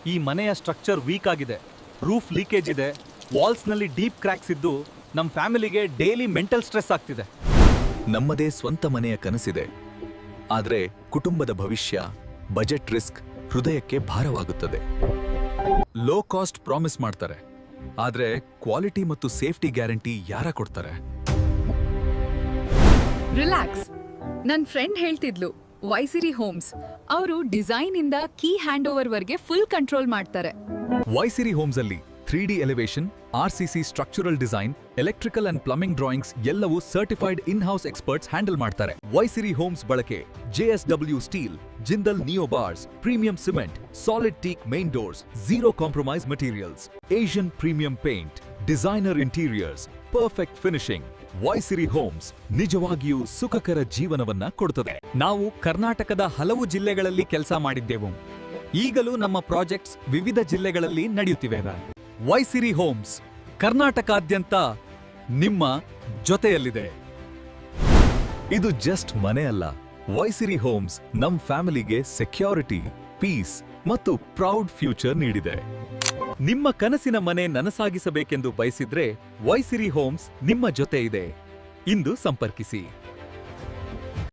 ಈ ಮನೆಯ structure weak ಆಗಿದೆ, ರೂಫ್ ಲೀಕೇಜ್ ಇದೆ, ವಾಲ್ಸ್ನಲ್ಲಿ ಡೀಪ್ ಕ್ರ್ಯಾಕ್ಸ್ ಇದ್ದು ನಮ್ಮ ಫ್ಯಾಮಿಲಿಗೆ ಡೈಲಿ ಮೆಂಟಲ್ ಸ್ಟ್ರೆಸ್ ಆಗ್ತಿದೆ. ನಮ್ಮದೇ ಸ್ವಂತ ಮನೆಯ ಕನಸಿದೆ, ಆದರೆ ಕುಟುಂಬದ ಭವಿಷ್ಯ, ಬಜೆಟ್ ರಿಸ್ಕ್ ಹೃದಯಕ್ಕೆ ಭಾರವಾಗುತ್ತದೆ. ಲೋ ಕಾಸ್ಟ್ ಪ್ರಾಮಿಸ್ ಮಾಡ್ತಾರೆ, ಆದರೆ ಕ್ವಾಲಿಟಿ ಮತ್ತು ಸೇಫ್ಟಿ ಗ್ಯಾರಂಟಿ ಯಾರ ಕೊಡ್ತಾರೆ? ರಿಲ್ಯಾಕ್ಸ್. ನನ್ನ ಫ್ರೆಂಡ್ ಹೇಳ್ತಿದ್ಲು, ವೈಸಿರಿ ಹೋಮ್ಸ್ ಅವರು ಡಿಸೈನ್ ಇಂದ ಕೀ ಹ್ಯಾಂಡ್ ಓವರ್ ವರ್ಗೆ ಫುಲ್ ಕಂಟ್ರೋಲ್ ಮಾಡ್ತಾರೆ. ವೈಸಿರಿ ಹೋಮ್ಸ್ ಅಲ್ಲಿ 3D elevation, RCC structural design, electrical and plumbing drawings ಎಲ್ಲವೂ certified in house experts handle ಮಾಡ್ತಾರೆ. ವೈಸಿರಿ ಹೋಮ್ಸ್ ಬಳಕೆ JSW steel, Jindal neo bars, premium cement, solid teak main doors, zero compromise materials, Asian premium paint, designer interiors, perfect finishing. Vaisiri homes ನಿಜವಾಗಿಯೂ ಸುಖಕರ ಜೀವನವನ್ನ ಕೊಡುತ್ತದೆ. ನಾವು ಕರ್ನಾಟಕದ ಹಲವು ಜಿಲ್ಲೆಗಳಲ್ಲಿ ಕೆಲಸ ಮಾಡಿದ್ದೆವು. ಈಗಲೂ ನಮ್ಮ ಪ್ರಾಜೆಕ್ಟ್ಸ್ ವಿವಿಧ ಜಿಲ್ಲೆಗಳಲ್ಲಿ ನಡೆಯುತ್ತಿವೆ. ವೈಸಿರಿ ಹೋಮ್ಸ್ ಕರ್ನಾಟಕಾದ್ಯಂತ ನಿಮ್ಮ ಜೊತೆಯಲ್ಲಿದೆ. ಇದು ಜಸ್ಟ್ ಮನೆ ಅಲ್ಲ, ವೈಸಿರಿ ಹೋಮ್ಸ್ ನಮ್ ಫ್ಯಾಮಿಲಿಗೆ ಸೆಕ್ಯೂರಿಟಿ, ಪೀಸ್ ಮತ್ತು ಪ್ರೌಡ್ ಫ್ಯೂಚರ್ ನೀಡಿದೆ. ನಿಮ್ಮ ಕನಸಿನ ಮನೆ ನನಸಾಗಿಸಬೇಕೆಂದು ಬಯಸಿದ್ರೆ ವೈಸಿರಿ ಹೋಮ್ಸ್ ನಿಮ್ಮ ಜೊತೆ ಇದೆ. ಇಂದು ಸಂಪರ್ಕಿಸಿ.